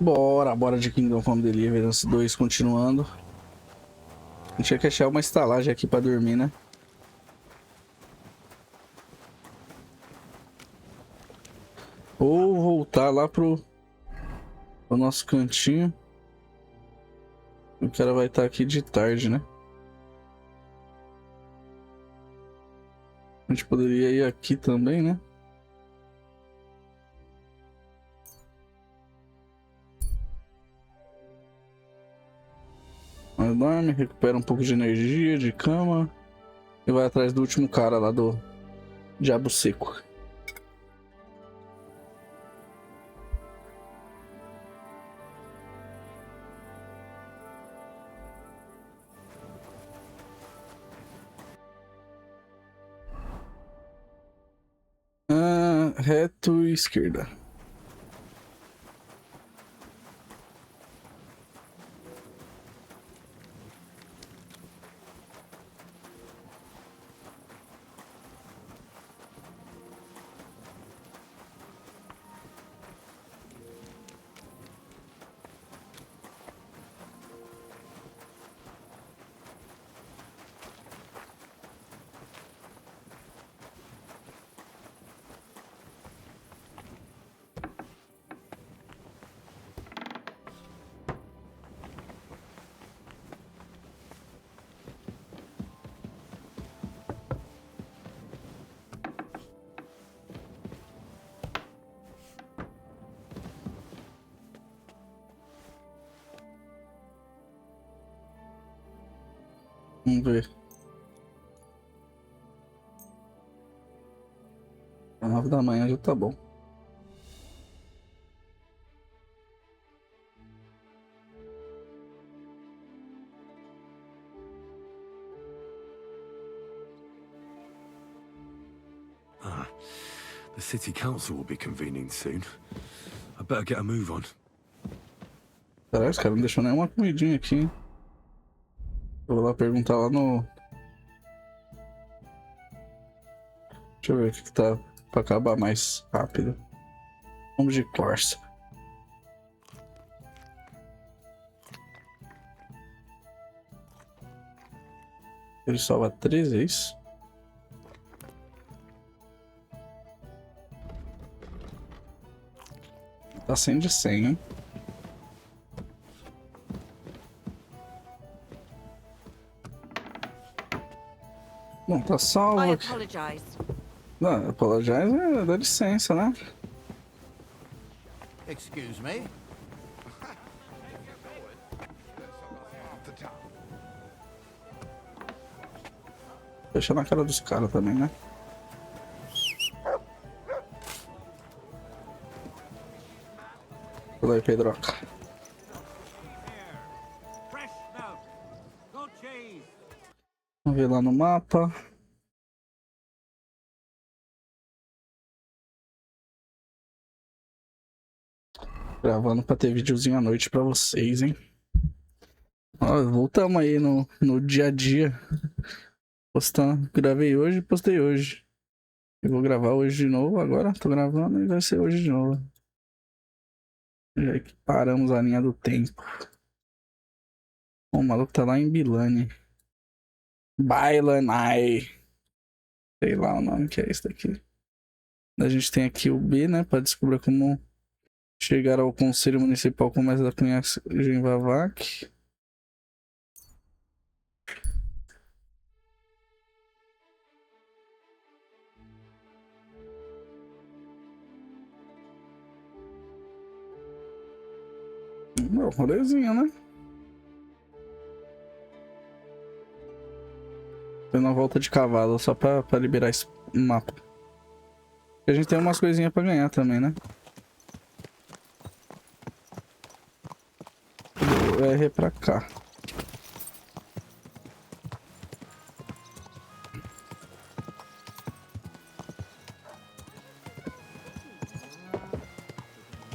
Bora de Kingdom Come Deliverance 2 continuando. A gente tinha que achar uma estalagem aqui pra dormir, né? Ou voltar lá pro nosso cantinho. O cara vai estar aqui de tarde, né? A gente poderia ir aqui também, né? Mas dorme, recupera um pouco de energia, de cama. E vai atrás do último cara lá do Diabo Seco. Reto e esquerda. Vamos ver. 9 da manhã já tá bom. The city council will be convening soon. I better get a move on. Caralho, os caras não deixou nenhuma comidinha aqui, hein? Eu vou lá perguntar lá no... Deixa eu ver o que tá pra acabar mais rápido. Vamos de Corsa. Ele salva 13, é isso? Tá 100 de 100, hein? Bom, tá salvo aqui. Não, apologize dá licença, né? Excuse me. Deixa na cara dos caras também, né? Vai, Pedroca. Vamos ver lá no mapa. Gravando pra ter videozinho à noite pra vocês, hein? Ó, voltamos aí no dia a dia. Postando. Gravei hoje e postei hoje. Eu vou gravar hoje de novo agora. Tô gravando e vai ser hoje de novo. Já que paramos a linha do tempo. O maluco tá lá em Bilane. Bailanai. Sei lá o nome que é esse daqui. A gente tem aqui o B, né? Pra descobrir como chegar ao Conselho Municipal com mais da Cunha Vavac. Meu, rolezinho, né? Dando uma volta de cavalo só pra liberar esse mapa. E a gente tem umas coisinhas pra ganhar também, né? O R é pra cá.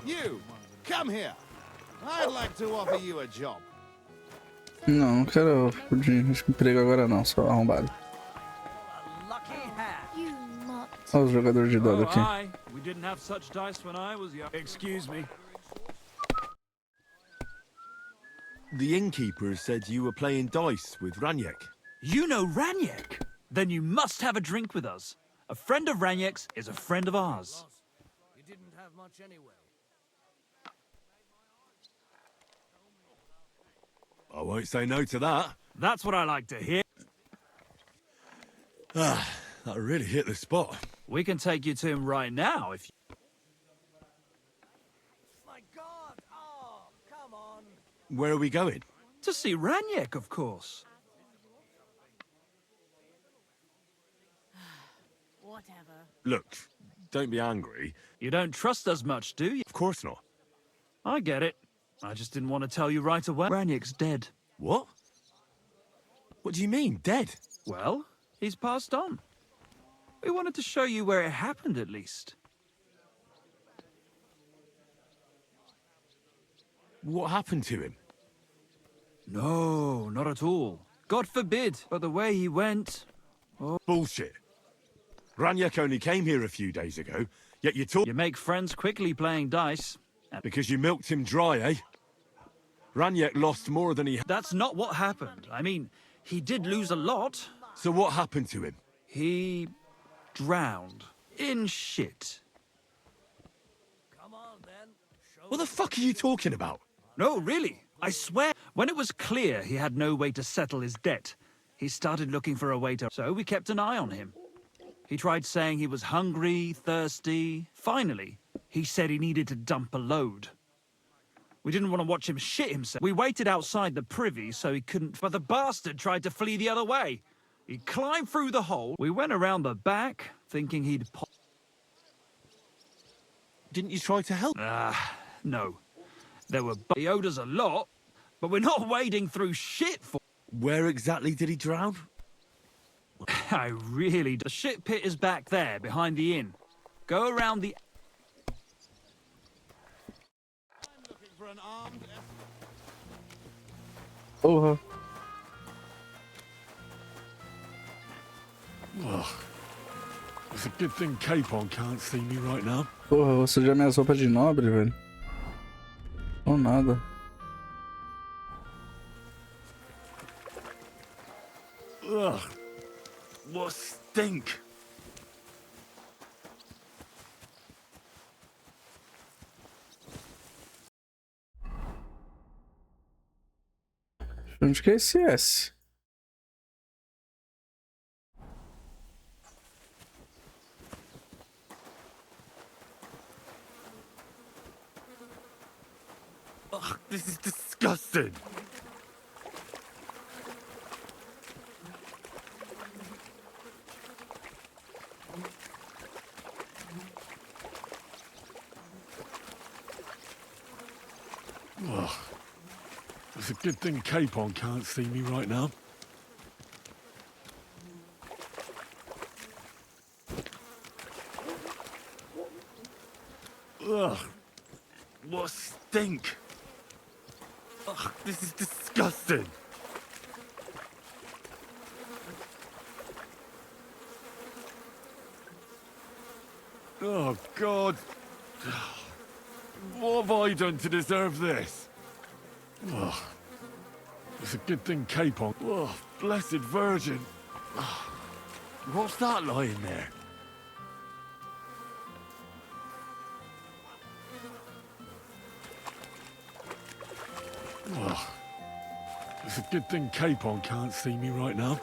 You, come here. I'd like to offer you a job. Não quero emprego agora não, só arrombado. Olha os jogadores de dado aqui. Excuse me. The innkeeper said you were playing dice with Raniek. You know Raniek? Then you must have a drink with us. A friend of Raniek's is a friend of ours. You didn't have much anyway. I won't say no to that. That's what I like to hear. That really hit the spot. We can take you to him right now if you... My God! Oh, come on! Where are we going? To see Raniek, of course. Whatever. Look, don't be angry. You don't trust us much, do you? Of course not. I get it. I just didn't want to tell you right away. Raniek's dead. What? What do you mean, dead? Well, he's passed on. We wanted to show you where it happened, at least. What happened to him? No, not at all. God forbid. But the way he went... Bullshit. Raniek only came here a few days ago, yet you talk... You make friends quickly playing dice. Because you milked him dry, eh? Raniek lost more than he... That's not what happened. I mean, he did lose a lot. So what happened to him? He... drowned. In shit. Come on, then. Show What the fuck are you talking about? No, really. I swear. When it was clear he had no way to settle his debt, he started looking for a way to... So we kept an eye on him. He tried saying he was hungry, thirsty. Finally, he said he needed to dump a load. We didn't want to watch him shit himself. We waited outside the privy so he couldn't... But the bastard tried to flee the other way. He climbed through the hole. We went around the back, thinking he'd pop... Didn't you try to help? No. There were... He owed us a lot, but we're not wading through shit for... Where exactly did he drown? I really... The shit pit is back there, behind the inn. Go around the... I'm looking for an armed... Porra. It's a good thing Capon can't see me right now. Porra, vou sujar minhas roupas de nobre, velho. Ou nada. Ugh. What stink. Onde que é esse S? Ugh, this is disgusting. Ugh. It's a good thing Capon can't see me right now. Ugh. What stink. Ugh, this is disgusting. Oh, God. What have I done to deserve this? Ugh. It's a good thing Capon... Oh, blessed Virgin. Ugh. What's that lying there? Ugh. It's a good thing Capon can't see me right now.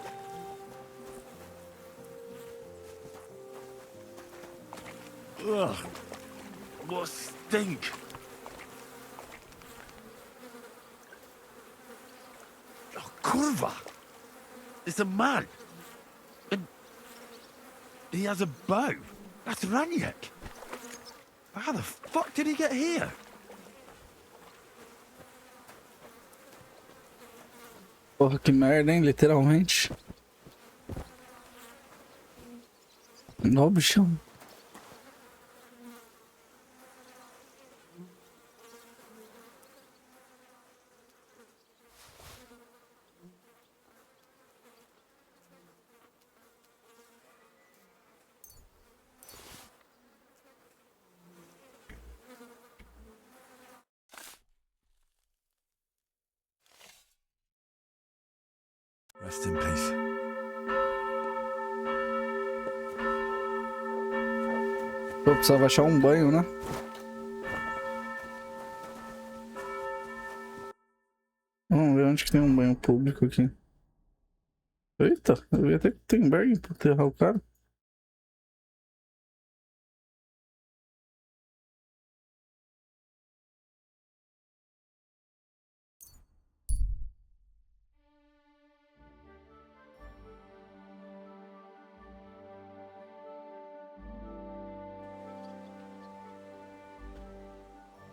Ugh. What stink. Oh, Curva. It's a man. And he has a bow. That's Raniek. How the fuck did he get here? Porra, que merda, hein? Literalmente. Ó, bichão. Rest in peace. Eu precisava achar um banho, né? Vamos ver onde que tem um banho público aqui. Eita, eu ia ter que ter embargue pra enterrar o cara.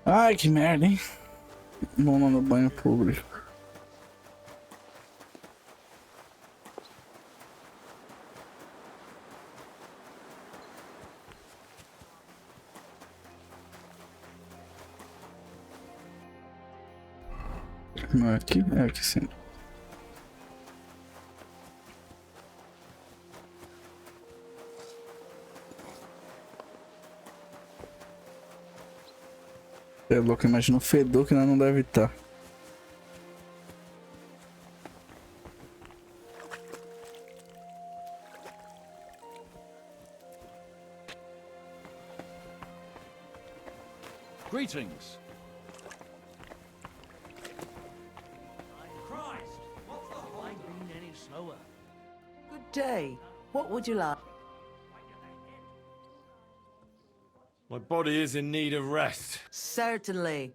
Ai, que merda, hein? Vamos lá no banho público. Não é aqui? É aqui sim. É louco, imagina o fedor que nós não deve estar. Greetings. Good day. What would you like? My body is in need of rest. Certainly.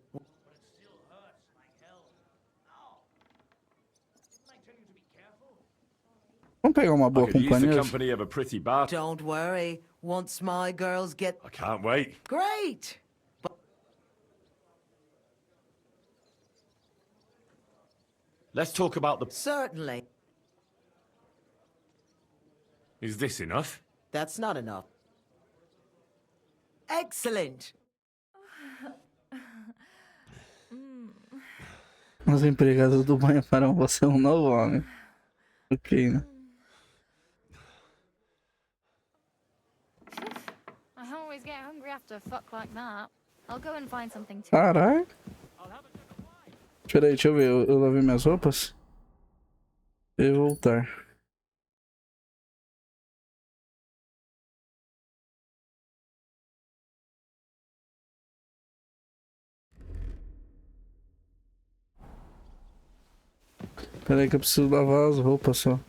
Vamos pegar uma I boa could use the companhia. company of a pretty bastard. Don't worry. Once my girls get... I can't wait. Great! Let's talk about the... Certainly. Is this enough? That's not enough. Excellent. Os empregados do banho farão você um novo homem. Ok, né? I always get hungry after a fuck like that. I'll go and find something to Caralho. Espera aí, deixa eu ver. Eu lavei minhas roupas. E voltar. Espera aí que eu preciso lavar as roupas só.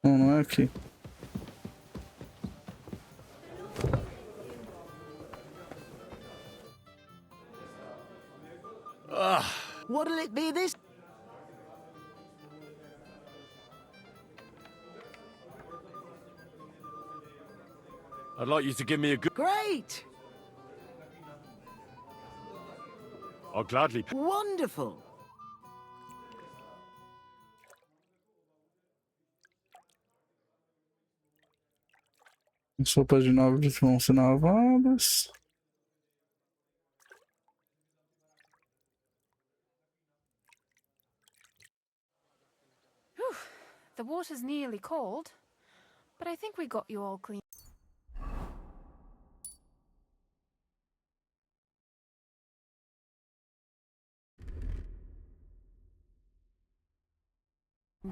Não, não é aqui. What'll it be this? I'd like you to give me a good... Great! I'll gladly... Wonderful! As roupas de nobres vão ser lavadas. The water's nearly cold, but I think we got you all cleaned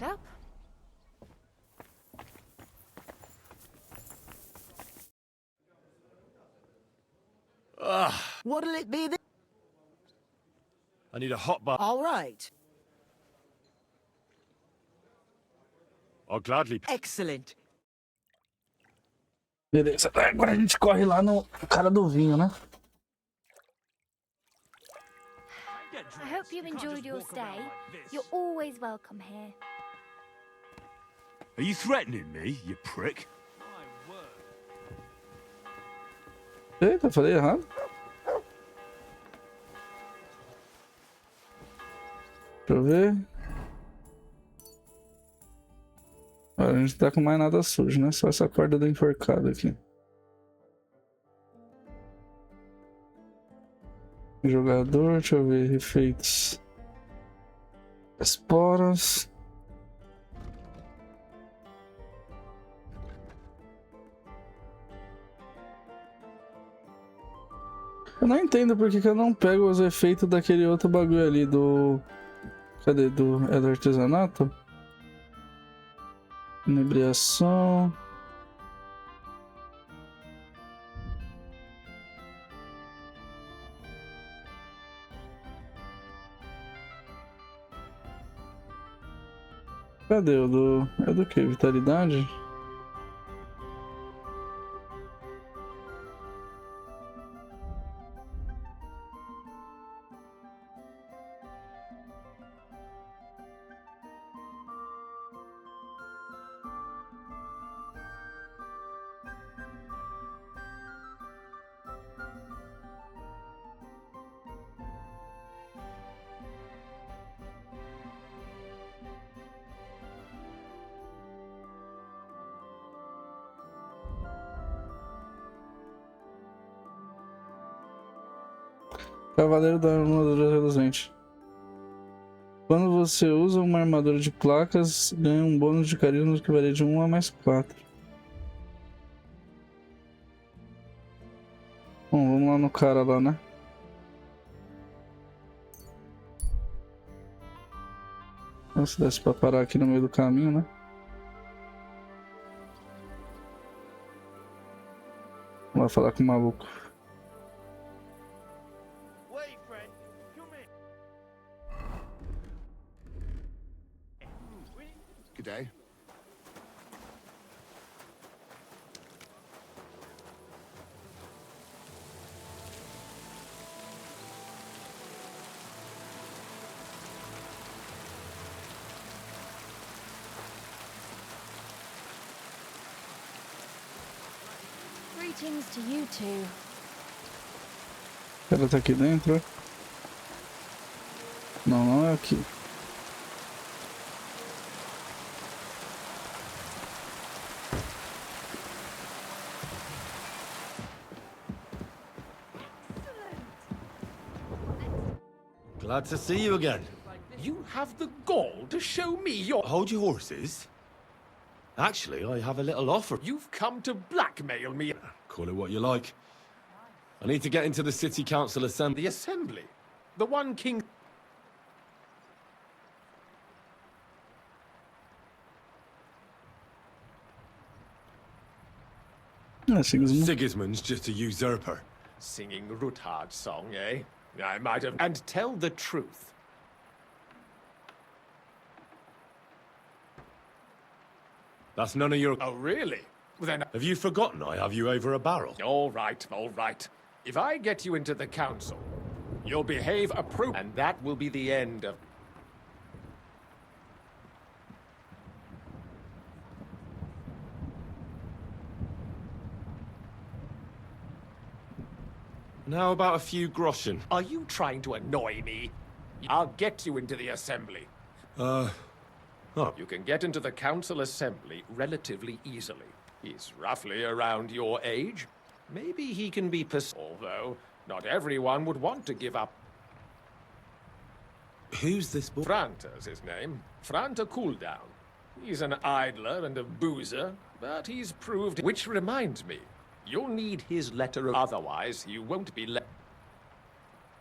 up. What'll it be this? I need a hot bath. All right. I'll gladly... Excellent. Beleza. Agora a gente corre lá no cara do vinho, né? I hope you enjoyed your stay. You're always welcome here. Are you threatening me, you prick? Eita, falei errado. Deixa eu ver. Olha, a gente tá com mais nada sujo, né? Só essa corda do enforcado aqui. Jogador, deixa eu ver, efeitos. Esporas. Eu não entendo porque que eu não pego os efeitos daquele outro bagulho ali do Cadê? É do artesanato? Inebriação. Cadê o do... É do que? Vitalidade? Cavaleiro da armadura reluzente. Quando você usa uma armadura de placas, ganha um bônus de carisma que varia de 1 a mais 4. Bom, vamos lá no cara lá, né? Se desse pra parar aqui no meio do caminho, né? Vamos lá falar com o maluco. Good day. Greetings to you two. O cara tá aqui dentro. Não, não é aqui. Glad to see you again. You have the gall to show me your... Hold your horses. Actually, I have a little offer. You've come to blackmail me. Call it what you like. I need to get into the city council assembly. The assembly. The one king... É, Sigismund. Sigismund's just a usurper. Singing Ruthard's song, eh? I might have... And tell the truth. That's none of your... Oh, really? Then... Have you forgotten I have you over a barrel? All right, all right. If I get you into the council, you'll behave appropriately, and that will be the end of... And how about a few groschen? Are you trying to annoy me? I'll get you into the assembly. Oh. You can get into the council assembly relatively easily. He's roughly around your age. Maybe he can be although not everyone would want to give up. Who's this boy? Franta's his name. Franta Cooldown. He's an idler and a boozer, but he's proved... Which reminds me, you'll need his letter of... Otherwise, you won't be let...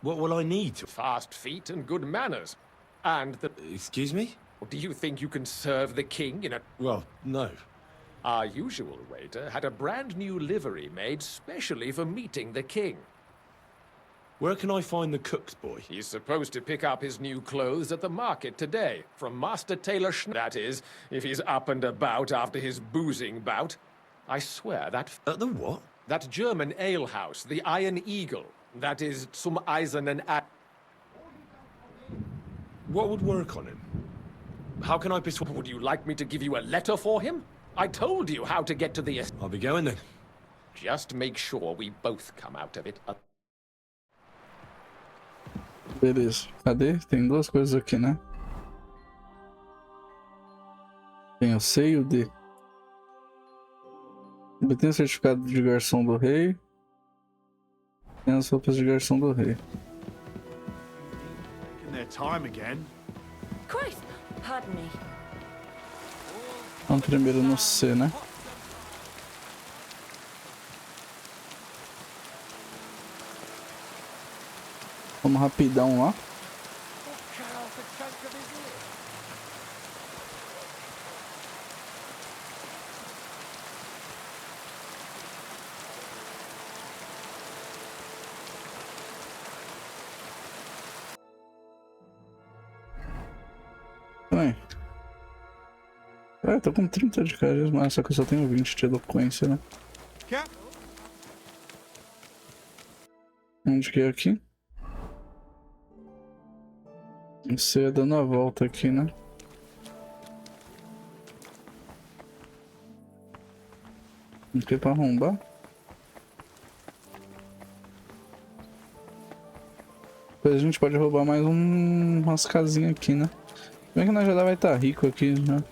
What will I need to... Fast feet and good manners. And the... Excuse me? Do you think you can serve the king in a... Well, no. Our usual waiter had a brand new livery made specially for meeting the king. Where can I find the cook's boy? He's supposed to pick up his new clothes at the market today, from Master Taylor That is, if he's up and about after his boozing bout. I swear that... At the what? That German alehouse, the Iron Eagle. That is zum Eisernen A... What would work on him? How can I persuade... Would you like me to give you a letter for him? I told you how to get to the... I'll be going then. Just make sure we both come out of it. Beleza. Cadê? Tem duas coisas aqui, né? Tem o C e o D. Obtenha o certificado de garçom do rei. Tem as roupas de garçom do rei. In their time again. Christ, pardon me. Vamos primeiro no C, né? Vamos rapidão lá. Oi. Tô com 30 de carisma, só que eu só tenho 20 de eloquência, né? Onde que é aqui? Você é dando a volta aqui, né? Não tem pra arrombar? Depois a gente pode roubar mais umas casinhas aqui, né? Como é que nós já vai estar rico aqui, né?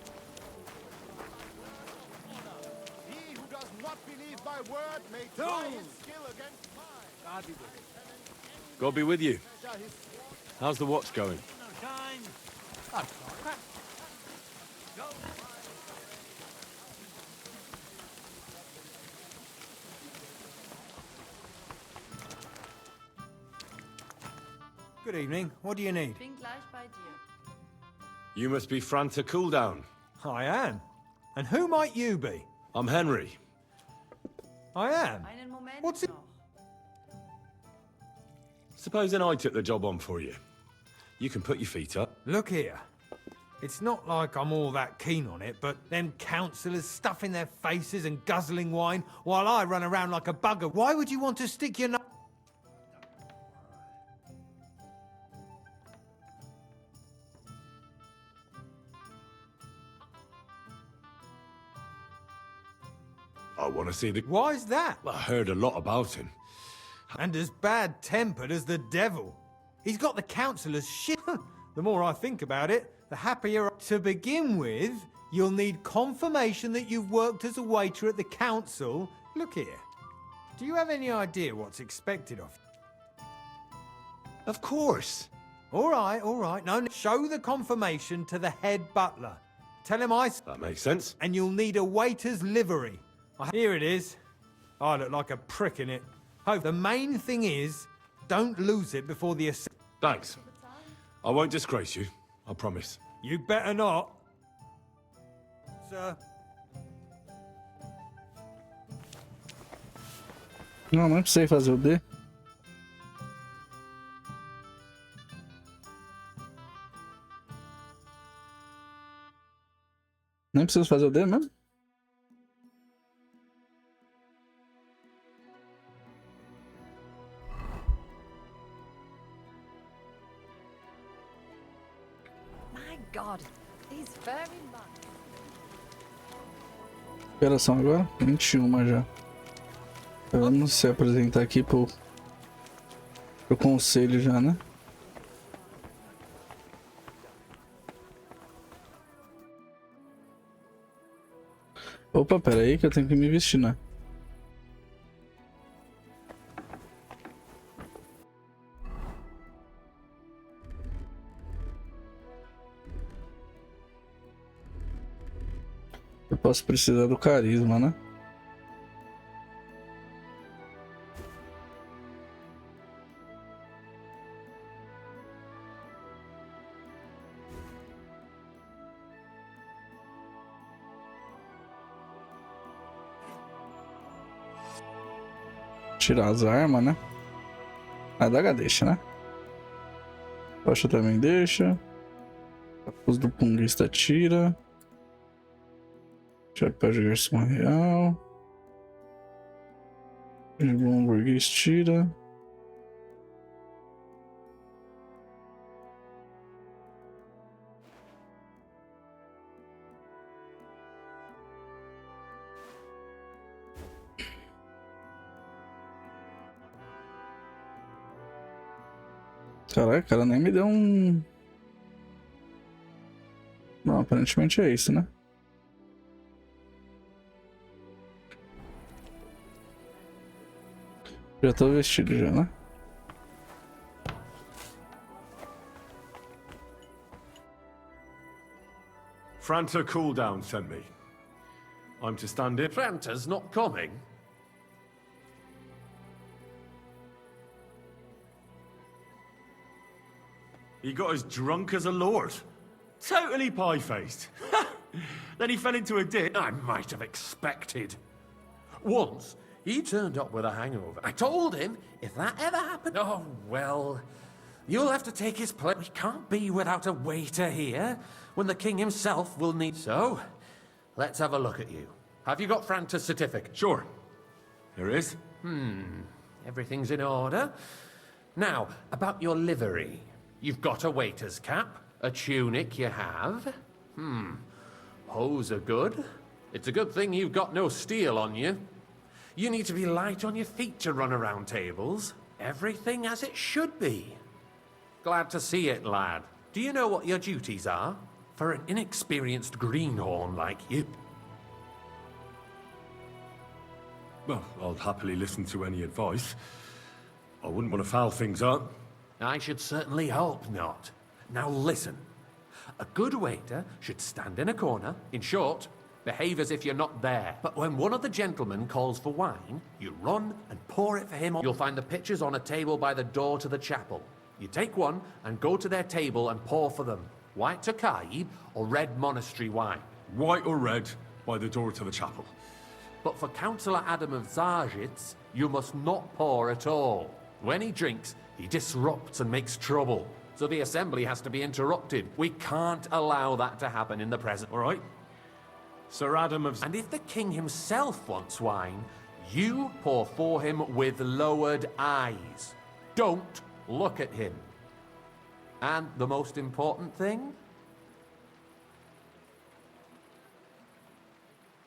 God be with you. How's the watch going? Good evening. What do you need? You must be Franta Cooldown. I am. And who might you be? I'm Henry. I am. What's it? Supposing I took the job on for you. You can put your feet up. Look here. It's not like I'm all that keen on it, but them councillors stuffing their faces and guzzling wine while I run around like a bugger. Why would you want to stick your nose? I want to see the... Why's that? I heard a lot about him. And as bad-tempered as the devil. He's got the councillors shit. The more I think about it, the happier. To begin with, you'll need confirmation that you've worked as a waiter at the council. Look here. Do you have any idea what's expected of you? Of course. All right, all right. No, show the confirmation to the head butler. Tell him I... That makes sense. And you'll need a waiter's livery. Here it is. I look like a prick in it. Hope the main thing is, don't lose it before the... Thanks. I won't disgrace you. I promise. You better not. Sir. Não precisei fazer o D. Nem preciso fazer o D mesmo? God, he's very much. Que horas são agora? 21 já. Vamos se apresentar aqui pro conselho já, né? Opa, pera aí que eu tenho que me vestir, né? Eu posso precisar do carisma, né? Tirar as armas, né? A adaga deixa, né? Rocha também deixa. Capuz do punguista tira. Chapéu de garçom real. Gibão burguês tira. Caraca, cara nem me deu um... Bom, aparentemente é isso, né? Já tô vestido já, né? Franta Cooldown sent me. I'm to stand in. Franta's not coming. He got as drunk as a lord. Totally pie-faced. Then he fell into a ditch. I might have expected. Once, he turned up with a hangover. I told him if that ever happened... Oh, well, You'll have to take his place. We can't be without a waiter here, when the king himself will need... So, let's have a look at you. Have you got Franta's certificate? Sure. Here it is. Everything's in order. Now, about your livery. You've got a waiter's cap, a tunic you have. Hose are good. It's a good thing you've got no steel on you. You need to be light on your feet to run around tables. Everything as it should be. Glad to see it, lad. Do you know what your duties are? For an inexperienced greenhorn like you. Well, I'll happily listen to any advice. I wouldn't want to foul things up. I should certainly hope not. Now listen. A good waiter should stand in a corner. In short, behave as if you're not there. But when one of the gentlemen calls for wine, you run and pour it for him. You'll find the pitchers on a table by the door to the chapel. You take one and go to their table and pour for them. White Tokai or red monastery wine. White or red, by the door to the chapel. But for Councillor Adam of Zarzhitz, you must not pour at all. When he drinks, he disrupts and makes trouble. So the assembly has to be interrupted. We can't allow that to happen in the present. All right. Sir Adam of... And if the king himself wants wine, you pour for him with lowered eyes. Don't look at him. And the most important thing?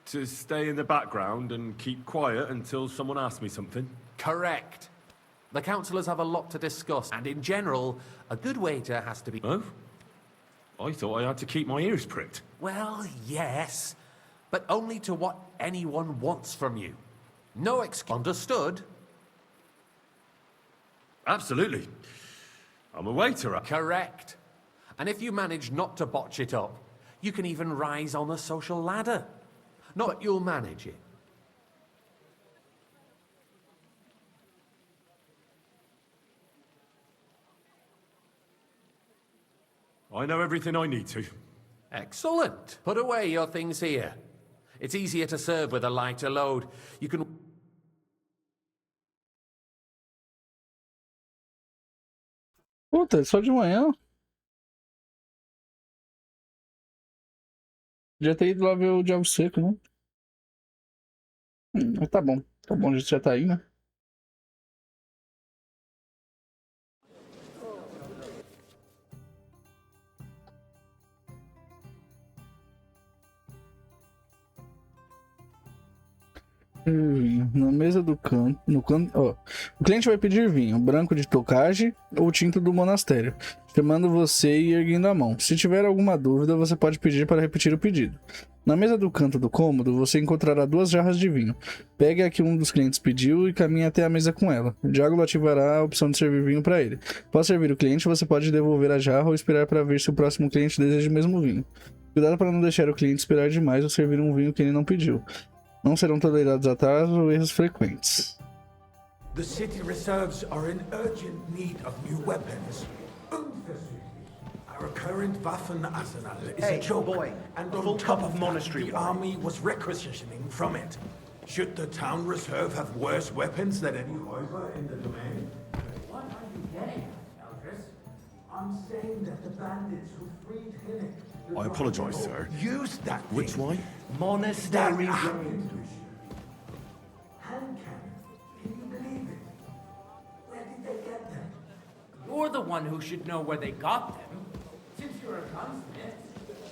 To stay in the background and keep quiet until someone asks me something? Correct. The councillors have a lot to discuss, and in general, a good waiter has to be... Oh? I thought I had to keep my ears pricked. Well, yes, but only to what anyone wants from you. No excuse. Understood? Absolutely. I'm a waiter. Correct. And if you manage not to botch it up, you can even rise on the social ladder. Not that you'll manage it. I know everything I need to. Excellent. Put away your things here. It's easier to serve with a lighter load. You can... Puta, é só de manhã. Já ter ido lá ver o Diabo Seco, né? Mas tá bom. Tá bom, a gente já tá aí, né? Na mesa do canto, ó, o cliente vai pedir vinho branco de Tokaj ou tinto do monastério, chamando você e erguendo a mão. Se tiver alguma dúvida, você pode pedir para repetir o pedido. Na mesa do canto do cômodo, você encontrará 2 jarras de vinho. Pegue a que um dos clientes pediu e caminhe até a mesa com ela. O diálogo ativará a opção de servir vinho para ele. Após servir o cliente, você pode devolver a jarra ou esperar para ver se o próximo cliente deseja o mesmo vinho. Cuidado para não deixar o cliente esperar demais ou servir um vinho que ele não pediu. Não serão tolerados atrasos ou erros frequentes. The city reserves are in urgent need of new weapons. Our current Waffenarsenal is a joke, boy, and a full on top cup of of monastery the wine. army was requisitioning from it. Should the town reserve have worse weapons than any Räuber in the domain? What are you getting at, Elvis? I'm saying that the bandits who freed Hinnick... I apologise, sir. Use that thing. Which wine? Monastery That wine. hand cannon. Can you believe it? Where did they get them? You're the one who should know where they got them. Since you're a gunsmith.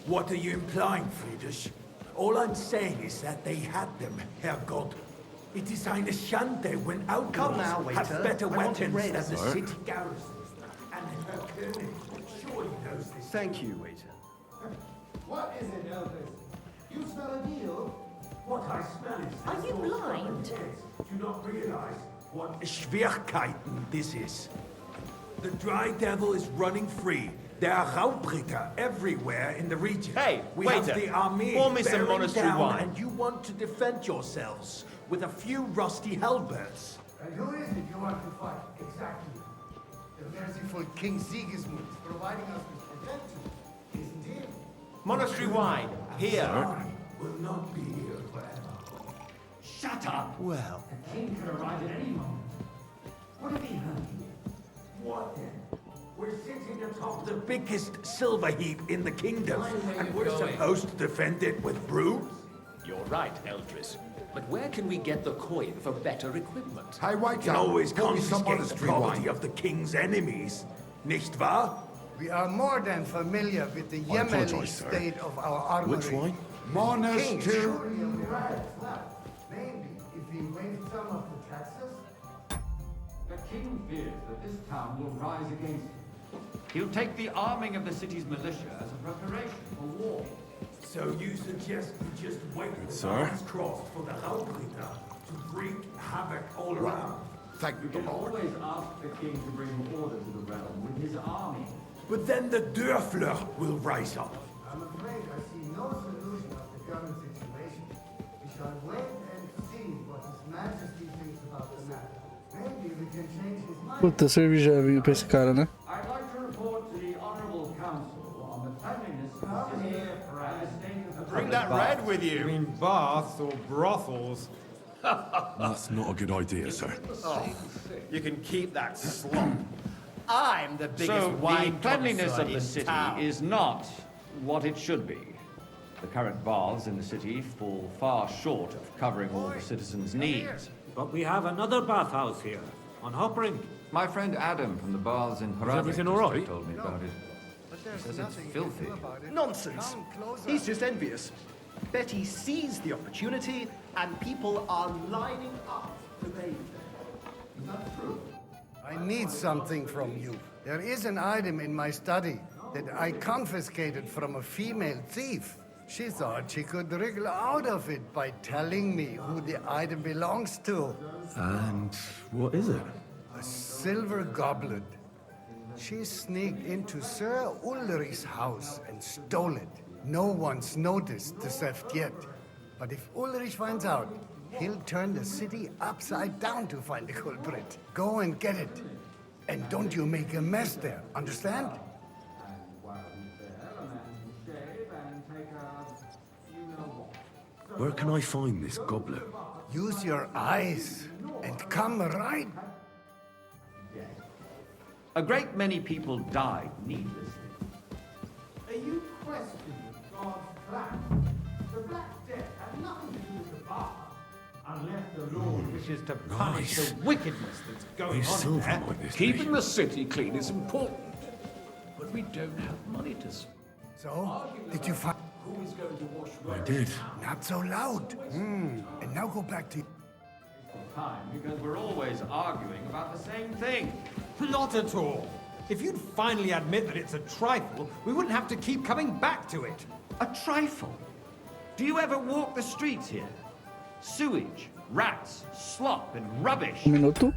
What are you implying, Friedrich? All I'm saying is that they had them, Herrgott. It is eine Schande when outlaws Come now, waiter. have better I want it weapons ready, than the sir. city garrisons. And Herr König surely knows this. Thank you, waiter. What is it, Elvis? You smell a deal? What I smell is... Are you blind? Do not realize what Schwierigkeiten this is. The Dry Devil is running free. There are Raubritter everywhere in the region. Hey, we waiter, have the army pour me some bearing monastery down, wine. and you want to defend yourselves with a few rusty halberds. And who is it you want to fight? Exactly. The merciful King Sigismund is providing us with protection, isn't he? Monastery wine. Here. I will not be here forever. Shut up. Well, King could arrive at any moment. What have he heard? what then? We of the biggest silver heap in the kingdom, and we're supposed to defend it with brooms? You're right, Eldris. But where can we get the coin for better equipment? Hey, wait, can always confiscate the property of the king's enemies, nicht wahr? We are more than familiar with the Yemeni state of our armory. Which wine? Mona's too. Maybe if we waive some of the taxes. The king fears that this town will rise against him. He'll take the arming of the city's militia as a preparation for war. So you suggest we just wait with our arms crossed for the Raubritter to wreak havoc all around? Thank You the can Lord. always ask the king to bring order to the realm with his army. But then the Dörfler will rise up. I'm afraid I see no solution of the current situation. We shall wait and see what His Majesty thinks about the matter. Maybe we can change his mind. Puta, servi já vinho pra esse cara, né? I'd like to report to the Honorable Council on the cleanliness of the city and the state of the Bring that red with You you. mean baths or brothels? That's not a good idea, sir. You can keep that slop. I'm the biggest So the wine cleanliness connoisseur of the in city town. is not what it should be. The current baths in the city fall far short of covering all the citizens' needs. But we have another bathhouse here, on Hopring. My friend Adam from the baths in Harare everything all right? told me about it. But there's Says it's nothing you filthy. can do about it. Nonsense. Come closer. He's just envious. Betty seized the opportunity, and people are lining up to bathe there. Is that true? I need something from you. There is an item in my study that I confiscated from a female thief. She thought she could wriggle out of it by telling me who the item belongs to. And what is it? A silver goblet. She sneaked into Sir Ulrich's house and stole it. No one's noticed the theft yet. But if Ulrich finds out, he'll turn the city upside down to find the culprit. Go and get it. And don't you make a mess there, understand? Where can I find this goblet? Use your eyes and come right. A great many people died needlessly. Are you questioning God's plan? The Black Death had nothing to do with the bath, unless the Lord wishes to punish the wickedness that's going on there. Keeping the city clean is important, but we don't have money to spend. So, did you find... Who is going to wash I did. Not so loud. And now go back to... Time, because we're always arguing about the same thing. Not at all. If you'd finally admit that it's a trifle, we wouldn't have to keep coming back to it. A trifle? Do you ever walk the streets here? Sewage, rats, slop, and rubbish. Minuto.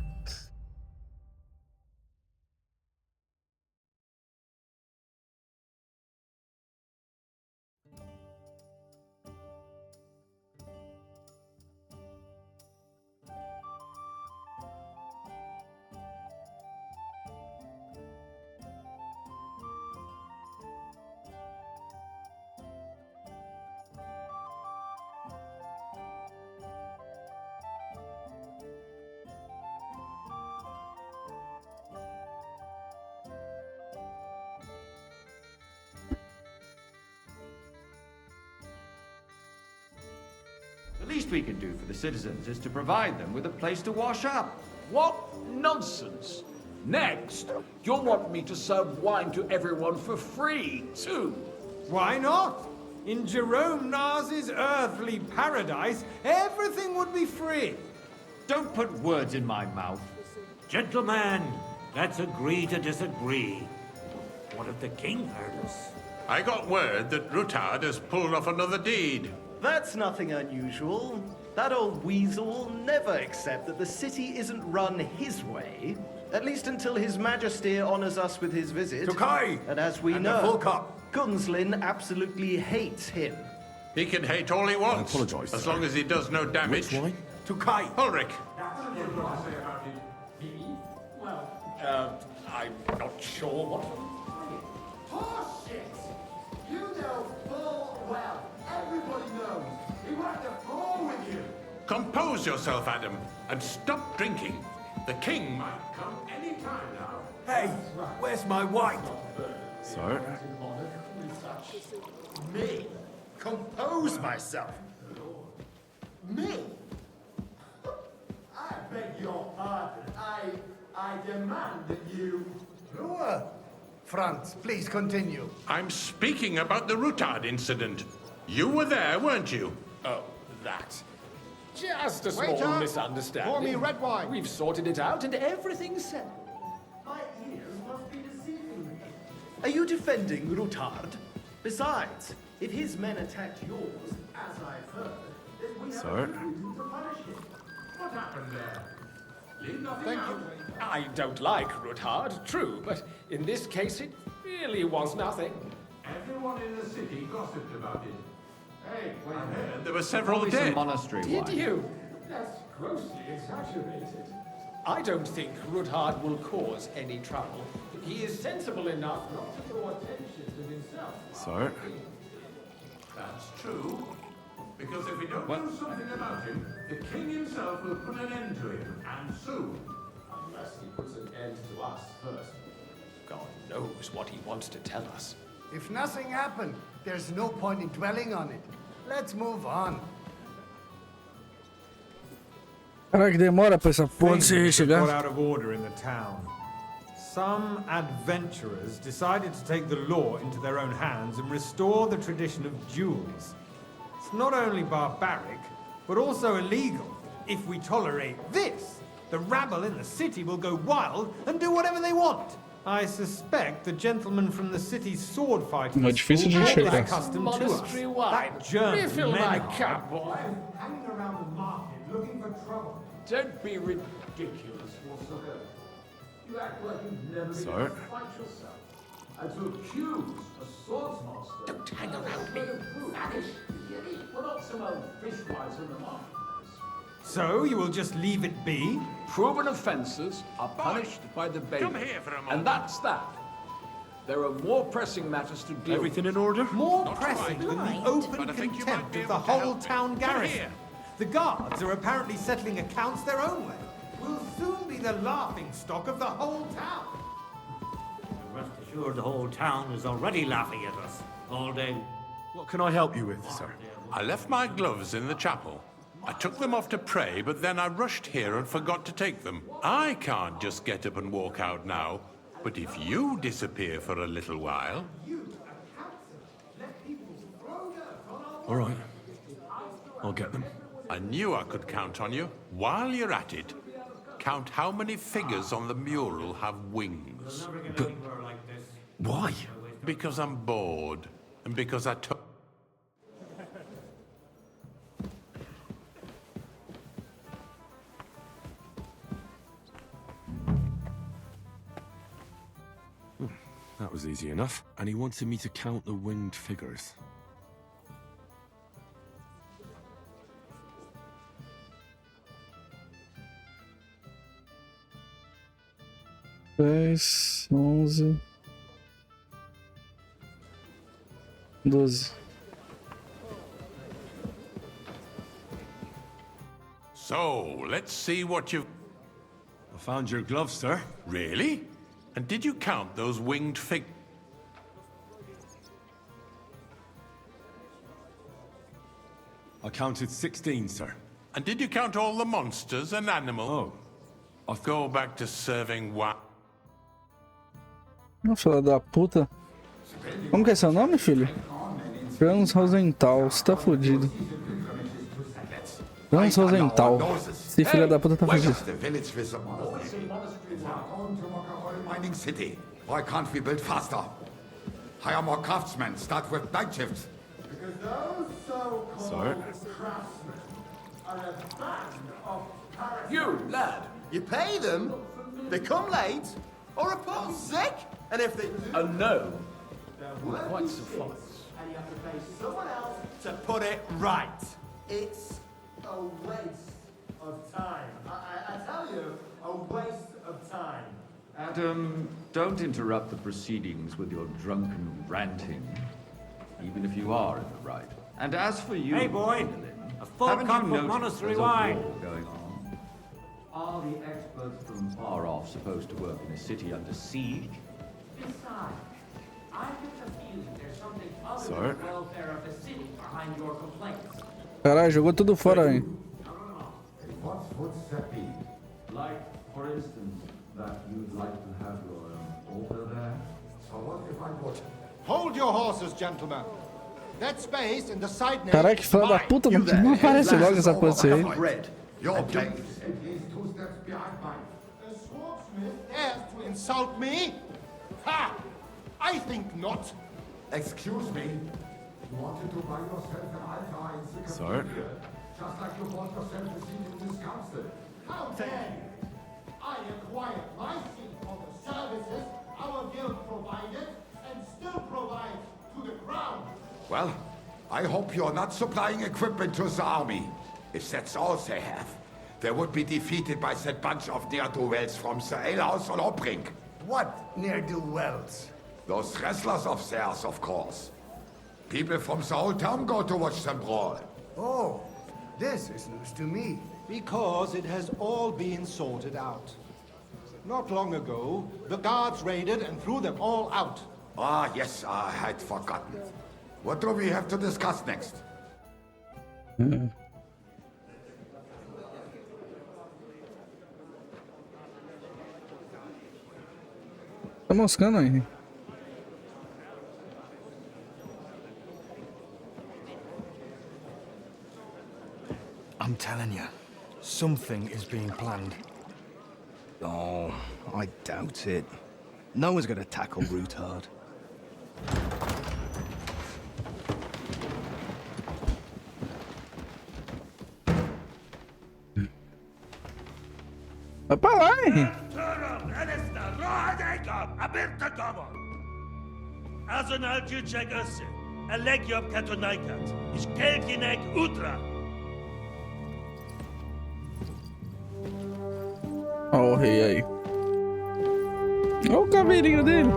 The least we can do for the citizens is to provide them with a place to wash up. What nonsense! Next, you'll want me to serve wine to everyone for free, too. Why not? In Jerome Nas's earthly paradise, everything would be free. Don't put words in my mouth. Gentlemen, let's agree to disagree. What if the king heard us? I got word that Rutard has pulled off another deed. That's nothing unusual. That old weasel will never accept that the city isn't run his way. At least until His Majesty honors us with his visit. Tokai! And as we And know, the full cup. Gunslin absolutely hates him. He can hate all he wants. apologise, As sir. long as he does no damage. Which wine? Tokai! Ulrich, Well, I'm not sure what... Horseshit! You know full well. Everybody knows. He wiped the floor with you. compose yourself, Adam, and stop drinking. The king might come any time now. Hey, where's my wine? Sir? Me? Compose myself. Me? I beg your pardon. I demand that you... Ruhe. Franz, please continue. I'm speaking about the Rutard incident. You were there, weren't you? Oh, that. Just a Waiter, small misunderstanding. pour me red wine. We've sorted it out and everything's settled. My ears must be deceiving me. Are you defending Rutard? Besides, if his men attacked yours, as I've heard, then we have Sir? a reason to punish him. What happened there? Leave nothing Thank out. you. I don't like Rutard, true, but in this case it really was nothing. Everyone in the city gossiped about it. Hey, I heard There were several Probably some dead. monastery Did wine. you? That's grossly exaggerated. I don't think Rutard will cause any trouble. He is sensible enough not to draw attention to himself. Sir? that's true. Because if we don't do something about him, the king himself will put an end to him, and soon. Unless he puts an end to us first. God knows what he wants to tell us. If nothing happened, there's no point in dwelling on it. Let's move on. Caraca, demora pra essa porra de Things se have got chegar. out of order in the town. Some adventurers decided to take the law into their own hands and restore the tradition of duels. It's not only barbaric, but also illegal. If we tolerate this, the rabble in the city will go wild and do whatever they want. I suspect the gentleman from the city's sword fighting Não é difícil de school brought chegar. this custom to us. Monastery wine. That German Refill my Menard cup, boy. Hanging around the market looking for trouble. Don't be ridiculous, Walker. You act like you've never been Sir? able to fight yourself. And to accuse a swordsmaster... Don't hang around me, faggot. We're not some old fishwives in the marketplace. So you will just leave it be? Proven offences are punished by the bailiff. Come here for a moment. And that's that. There are more pressing matters to deal Everything in order? More pressing than the But open I think you contempt might be of the able to whole help me. town Come garrison. here. The guards are apparently settling accounts their own way. We'll soon be the laughing stock of the whole town. Rest assured, the whole town is already laughing at us all day. What can I help you with, sir? I left my gloves in the chapel. I took them off to pray, but then I rushed here and forgot to take them. I can't just get up and walk out now. But if you disappear for a little while... All right. I'll get them. I knew I could count on you. While you're at it, count how many figures on the mural have wings. But why? Because I'm bored, and because I took... That was easy enough. And he wanted me to count the winged figures. Dez, 11, 12. So, let's see what you've... I found your gloves, sir. Really? And did you count those winged fig... I counted 16, sir. And did you count all the monsters and animals? Oh. Go back to serving wine. Não, filha da puta. Como que é seu nome, filho? Franz Rosenthal. Você tá fudido. Franz Rosenthal. Esse filho da puta tá fudido. The village with the mining city. Why can't we build faster? Hire more craftsmen. Start with night shifts. Because those so-called Sir? craftsmen are a band of parasites. You, lad. You pay them, they come late, or report sick, and if they do... A no will work quite is suffice. and you have to pay someone else to put it right. It's a waste of time. I tell you, a waste of time. Adam, don't interrupt the proceedings with your drunken ranting, even if you are in the right. And as for you, Hey, boy, Gwendolyn, a full haven't cup you of noticed monastery there's a wine. war going on? Are the experts from far off supposed to work in a city under siege? Besides, Sorry. Caralho, jogou tudo fora, hein? What would that be? Like, for instance, that you'd like to have your altar there? So what if I would? Hold your horses, gentlemen. That space in the side nave. Caralho, que filha da puta, não aparece logo essa coisa aí. Your place is at least 2 steps behind mine. The swordsmith dares to insult me? Ha! I think not. Excuse me. You wanted to buy yourself an altar in the Sorry. cathedral, just like you bought yourself a seat in this council. How dare you? I acquired my seat for the services our guild provided and still provides to the crown. Well, I hope you're not supplying equipment to the army. If that's all they have, they would be defeated by that bunch of ne'er-do-wells from the alehouse on Obrink. What ne'er-do-wells? Those wrestlers of theirs, of course. People from the whole town go to watch them brawl. Oh, this is news to me. Because it has all been sorted out. Not long ago, the guards raided and threw them all out. Ah, yes, I had forgotten. What do we have to discuss next? Tá moscando aí. I'm telling you, something is being planned. Oh, I doubt it. No one's gonna tackle Rootard. Vai pra lá, hein? Ó o rei aí. Olha o caveirinho dele.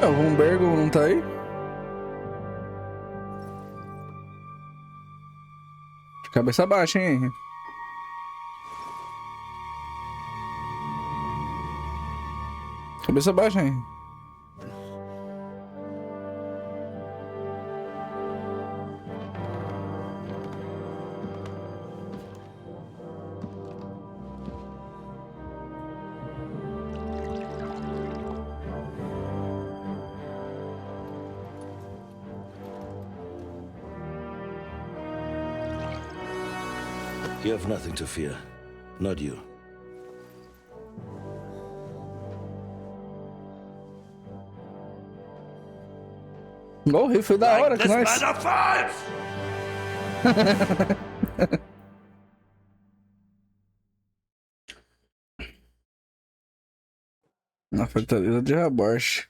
O Humbergo não tá aí? De cabeça baixa, hein? Cabeça baixa, hein? You have nothing to fear. Not you. O rei foi da hora que nós. Na fortaleza de Raborche.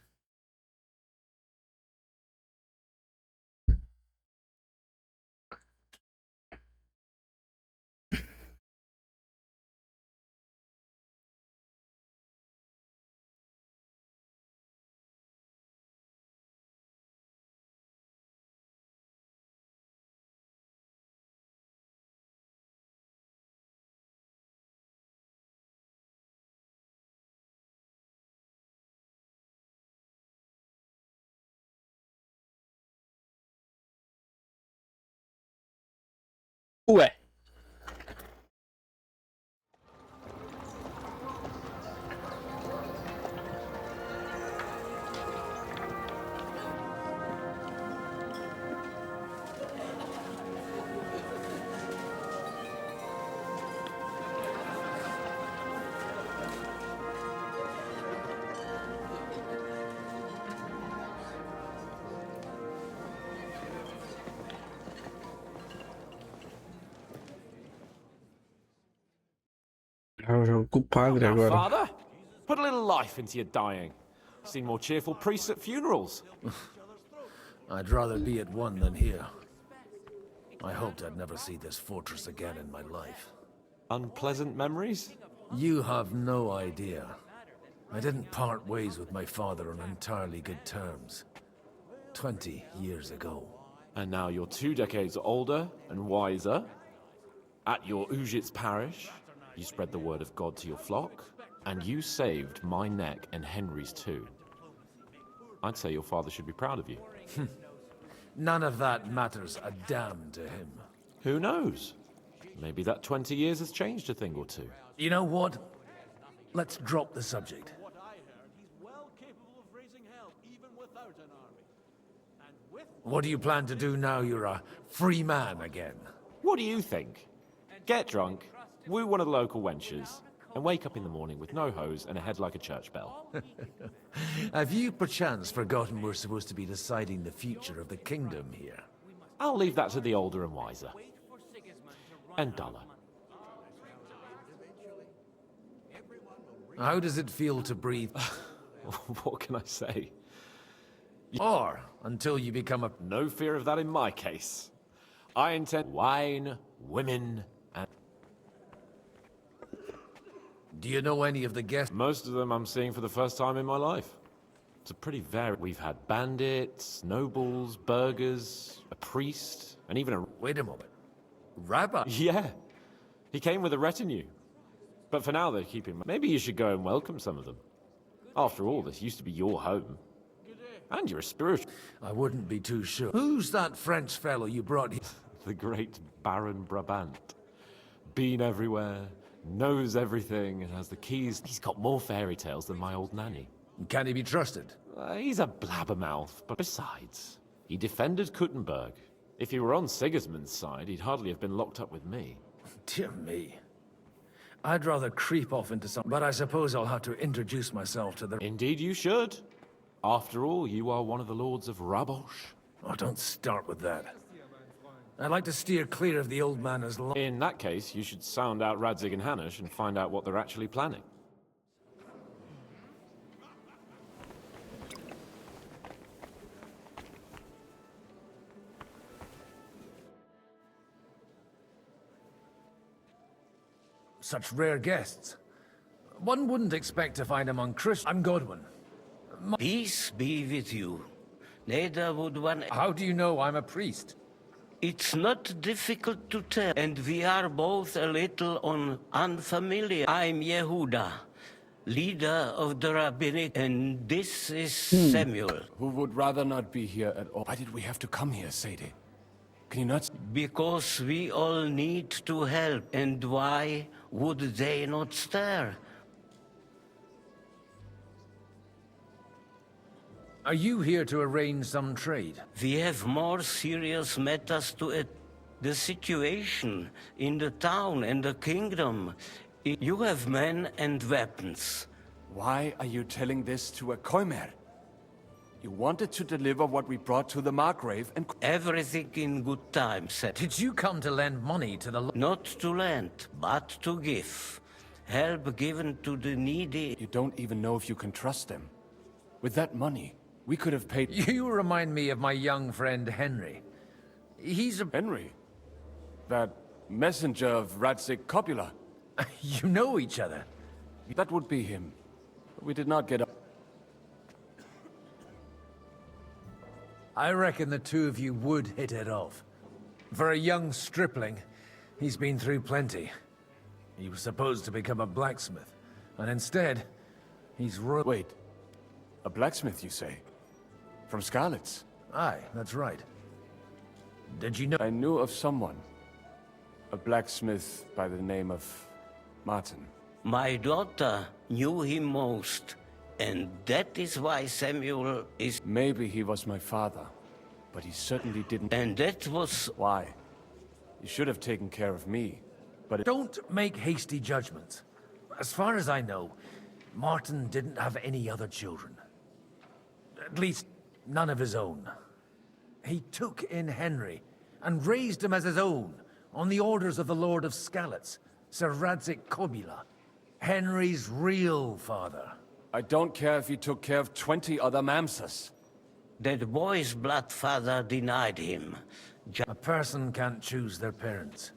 Ué. Eu jogo com o padre agora. Father, put a little life into your dying. Seen more cheerful priests at funerals. I'd rather be at one than here. I hoped I'd never see this fortress again in my life. Unpleasant memories? You have no idea. I didn't part ways with my father on entirely good terms. 20 years ago. And now you're 2 decades older and wiser. At your Ujit's parish, you spread the word of God to your flock, and you saved my neck and Henry's too. I'd say your father should be proud of you. None of that matters a damn to him. Who knows? Maybe that 20 years has changed a thing or two. You know what? Let's drop the subject. What do you plan to do now you're a free man again? What do you think? Get drunk, woo one of the local wenches, and wake up in the morning with no hose and a head like a church bell. Have you perchance forgotten we're supposed to be deciding the future of the kingdom here? I'll leave that to the older and wiser. And duller. How does it feel to breathe? What can I say? Or until you become a... No fear of that in my case. I intend wine, women, and... Do you know any of the guests? Most of them I'm seeing for the first time in my life. It's a pretty varied... We've had bandits, nobles, burghers, a priest, and even a... Wait a moment. Rabbi? Yeah. He came with a retinue. But for now, they're keeping... Maybe you should go and welcome some of them. After all, this used to be your home. And you're a spiritual... I wouldn't be too sure. Who's that French fellow you brought here? The great Baron Brabant. Been everywhere, knows everything, and has the keys. He's got more fairy tales than my old nanny. Can he be trusted? He's a blabbermouth, but besides, he defended Kuttenberg. If he were on Sigismund's side, he'd hardly have been locked up with me. Dear me. I'd rather creep off into some... But I suppose I'll have to introduce myself to the... Indeed you should. After all, you are one of the lords of Rabosh. Oh, don't start with that. I'd like to steer clear of the old man as long... In that case, you should sound out Radzig and Hanush and find out what they're actually planning. Such rare guests. One wouldn't expect to find among Christians. I'm Godwin. Peace be with you. Neither would one... How do you know I'm a priest? It's not difficult to tell, and we are both a little unfamiliar. I'm Yehuda, leader of the rabbinic, and this is Samuel. Who would rather not be here at all. Why did we have to come here, Sadie? Can you not... Because we all need to help, and why would they not stir? Are you here to arrange some trade? We have more serious matters to it. The situation in the town and the kingdom. You have men and weapons. Why are you telling this to a Koimer? You wanted to deliver what we brought to the Margrave and... Everything in good time, sir. Did you come to lend money to the... Not to lend, but to give. Help given to the needy. You don't even know if you can trust them. With that money, we could have paid... You remind me of my young friend Henry. He's a... Henry? That messenger of Radzig Copula. You know each other. That would be him. We did not get up. I reckon the two of you would hit it off. For a young stripling, he's been through plenty. He was supposed to become a blacksmith, and instead, he's... Wait. A blacksmith, you say? From Scarlet's? Aye, that's right. Did you know... I knew of someone. A blacksmith by the name of Martin. My daughter knew him most, and that is why Samuel is... Maybe he was my father, but he certainly didn't... And that was... Why? You should have taken care of me, but... Don't make hasty judgments. As far as I know, Martin didn't have any other children. At least, none of his own. He took in Henry, and raised him as his own, on the orders of the Lord of Skalitz, Sir Radzig Kobula, Henry's real father. I don't care if he took care of 20 other Mamsas. That boy's blood father denied him. A person can't choose their parents.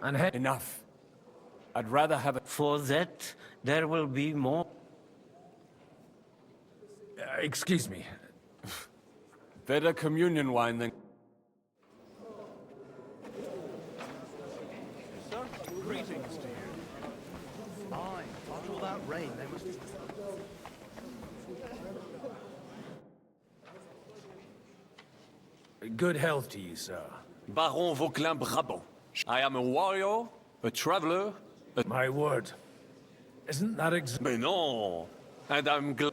And Enough. I'd rather have it... For that, there will be more. Excuse me. Better communion wine than... Sir, greetings to you. Aye, after all that rain, they must... Good health to you, sir. Baron Vauquelin Brabant. I am a warrior, a traveler, My word. Isn't that Mais non! And I'm glad...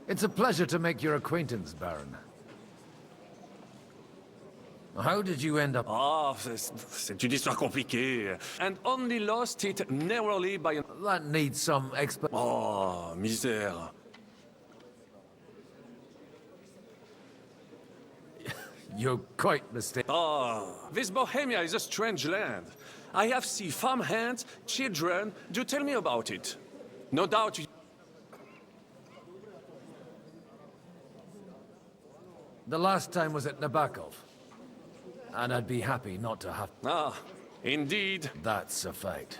It's a pleasure to make your acquaintance, Baron. How did you end up... Ah, c'est une histoire compliquée. And only lost it narrowly by an... That needs some Oh, misère. You're quite mistaken. Ah, this Bohemia is a strange land. I have seen farmhands, children. Do tell me about it. No doubt you... The last time was at Nabokov. And I'd be happy not to have... Ah, indeed. That's a fact.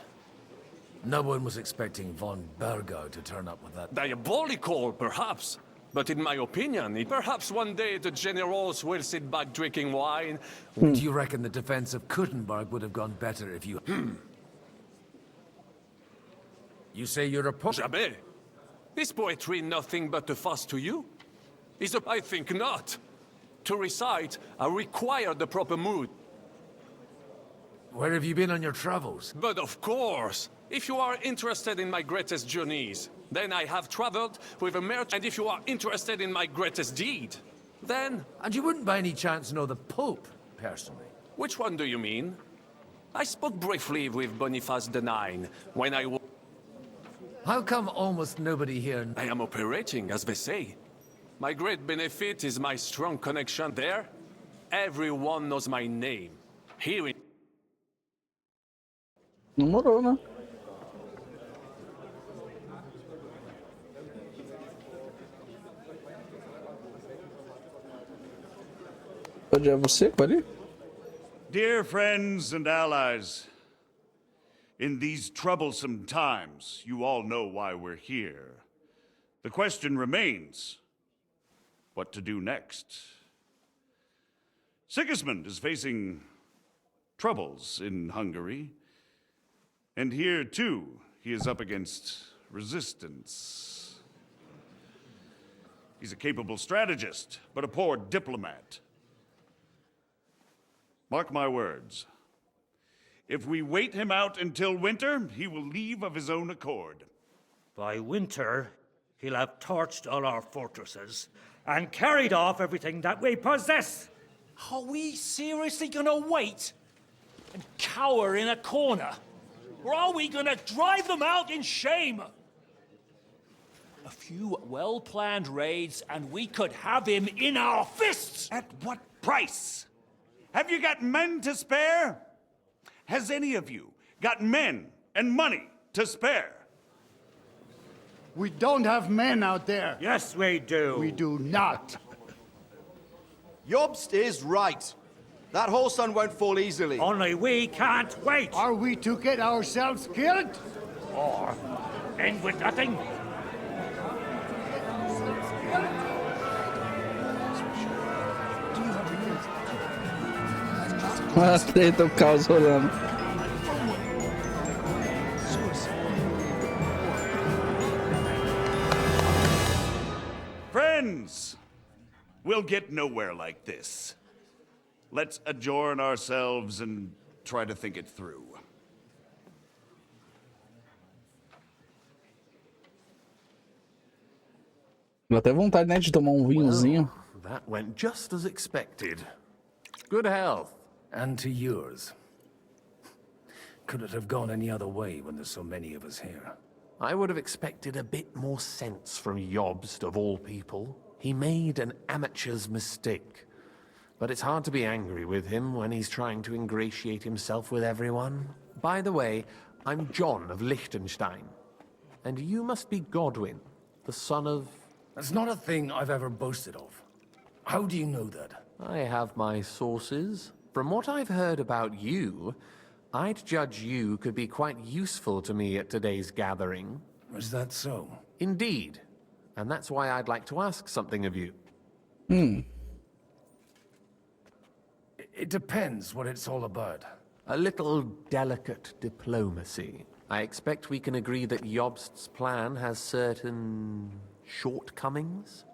No one was expecting von Bergau to turn up with that... Diabolical, perhaps. But in my opinion, perhaps one day the generals will sit back drinking wine. Do you reckon the defense of Kuttenberg would have gone better if you... You say you're a poet? Jamais. Is poetry nothing but a fuss to you? I think not. To recite, I require the proper mood. Where have you been on your travels? But of course, if you are interested in my greatest journeys, then I have traveled with a merchant. And if you are interested in my greatest deed, then... And you wouldn't by any chance know the Pope, personally? Which one do you mean? I spoke briefly with Boniface IX when I was... How come almost nobody here... I am operating, as they say. My great benefit is my strong connection there. Everyone knows my name. Here in... Demorou, né? Onde é você, ali? Dear friends and allies, in these troublesome times, you all know why we're here. The question remains, what to do next? Sigismund is facing troubles in Hungary, and here, too, he is up against resistance. He's a capable strategist, but a poor diplomat. Mark my words. If we wait him out until winter, he will leave of his own accord. By winter, he'll have torched all our fortresses and carried off everything that we possess. Are we seriously gonna wait and cower in a corner? Or are we gonna drive them out in shame? A few well-planned raids and we could have him in our fists! At what price? Have you got men to spare? Has any of you got men and money to spare? We don't have men out there. Yes, we do. We do not. Jobst is right. That whole sun won't fall easily. Only we can't wait. Are we to get ourselves killed? Or end with nothing? Ah, treta, o caos rolando. Friends, we'll get nowhere like this. Let's adjourn ourselves and try to think it through. Dá até vontade, né, de tomar vinhozinho. That went just as expected. Good health. And to yours. Could it have gone any other way when there's so many of us here? I would have expected a bit more sense from Jobst, of all people. He made an amateur's mistake. But it's hard to be angry with him when he's trying to ingratiate himself with everyone. By the way, I'm John of Liechtenstein. And you must be Godwin, the son of... That's not a thing I've ever boasted of. How do you know that? I have my sources. From what I've heard about you, I'd judge you could be quite useful to me at today's gathering. Is that so? Indeed. And that's why I'd like to ask something of you. It depends what it's all about. A little delicate diplomacy. I expect we can agree that Jobst's plan has certain shortcomings.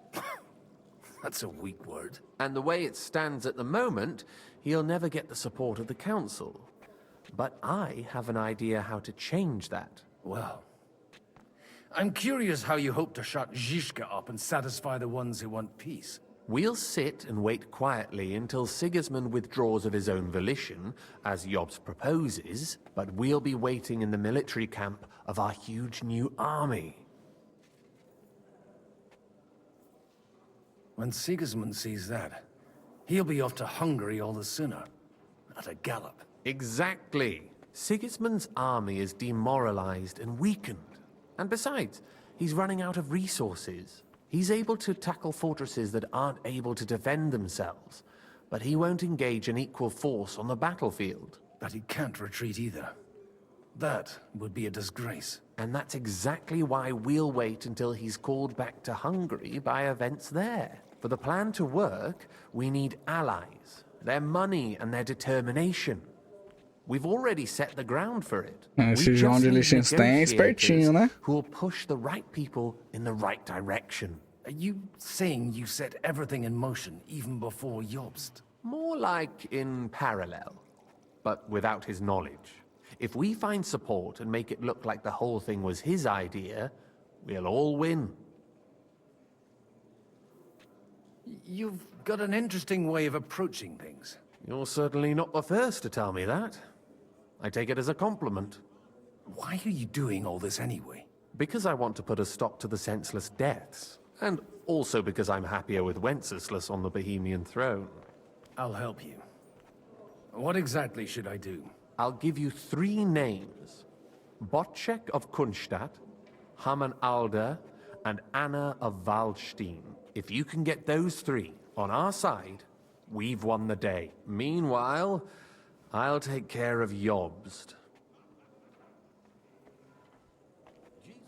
That's a weak word. And the way it stands at the moment, he'll never get the support of the council. But I have an idea how to change that. Well, I'm curious how you hope to shut Zizka up and satisfy the ones who want peace. We'll sit and wait quietly until Sigismund withdraws of his own volition, as Jobst proposes, but we'll be waiting in the military camp of our huge new army. When Sigismund sees that, he'll be off to Hungary all the sooner. At a gallop. Exactly. Sigismund's army is demoralized and weakened. And besides, he's running out of resources. He's able to tackle fortresses that aren't able to defend themselves, but he won't engage an equal force on the battlefield. But he can't retreat either. That would be a disgrace. And that's exactly why we'll wait until he's called back to Hungary by events there. For the plan to work, we need allies, their money and their determination. We've already set the ground for it. Esse João de Liechtenstein é espertinho, né? Who will push the right people in the right direction. Are you saying you set everything in motion even before Jobst? More like in parallel, but without his knowledge. If we find support and make it look like the whole thing was his idea, we'll all win. You've got an interesting way of approaching things. You're certainly not the first to tell me that. I take it as a compliment. Why are you doing all this anyway? Because I want to put a stop to the senseless deaths. And also because I'm happier with Wenceslas on the Bohemian throne. I'll help you. What exactly should I do? I'll give you 3 names. Bocek of Kunstadt, Hamann Alder, and Anna of Waldstein. If you can get those 3 on our side, we've won the day. Meanwhile, I'll take care of Jobst.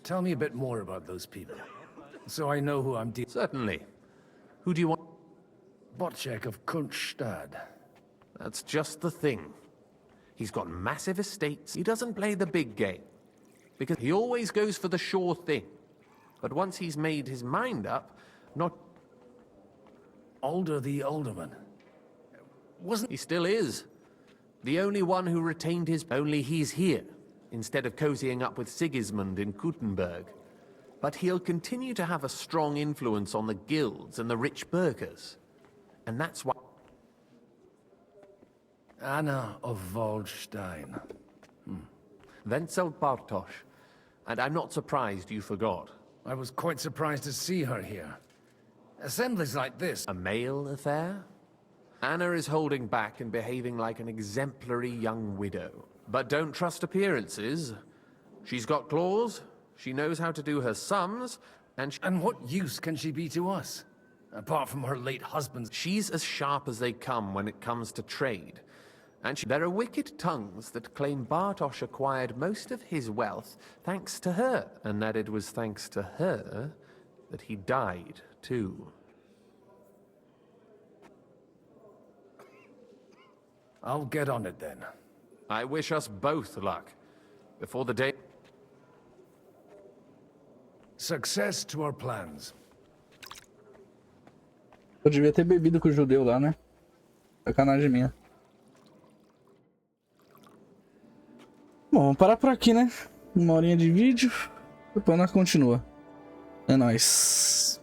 Tell me a bit more about those people, so I know who I'm dealing with. Certainly. Who do you want? Bocek of Kunstadt. That's just the thing. He's got massive estates. He doesn't play the big game, because he always goes for the sure thing. But once he's made his mind up, not... Alder the Alderman. He still is. The only one who retained his... Only he's here, instead of cozying up with Sigismund in Kuttenberg. But he'll continue to have a strong influence on the guilds and the rich burghers. And that's why... Anna of Waldstein. Wenzel Bartosz. And I'm not surprised you forgot. I was quite surprised to see her here. Assemblies like this... A male affair? Anna is holding back and behaving like an exemplary young widow. But don't trust appearances. She's got claws, she knows how to do her sums, and And what use can she be to us? Apart from her late husband's... She's as sharp as they come when it comes to trade. And there are wicked tongues that claim Bartosz acquired most of his wealth thanks to her, and that it was thanks to her that he died, too. I'll get on it then. I wish us both luck. Before the day... Success to our plans. Eu devia ter bebido com o judeu lá, né? Sacanagem minha. Bom, vamos parar por aqui, né? 1 horinha de vídeo. Depois nós continua. É nóis.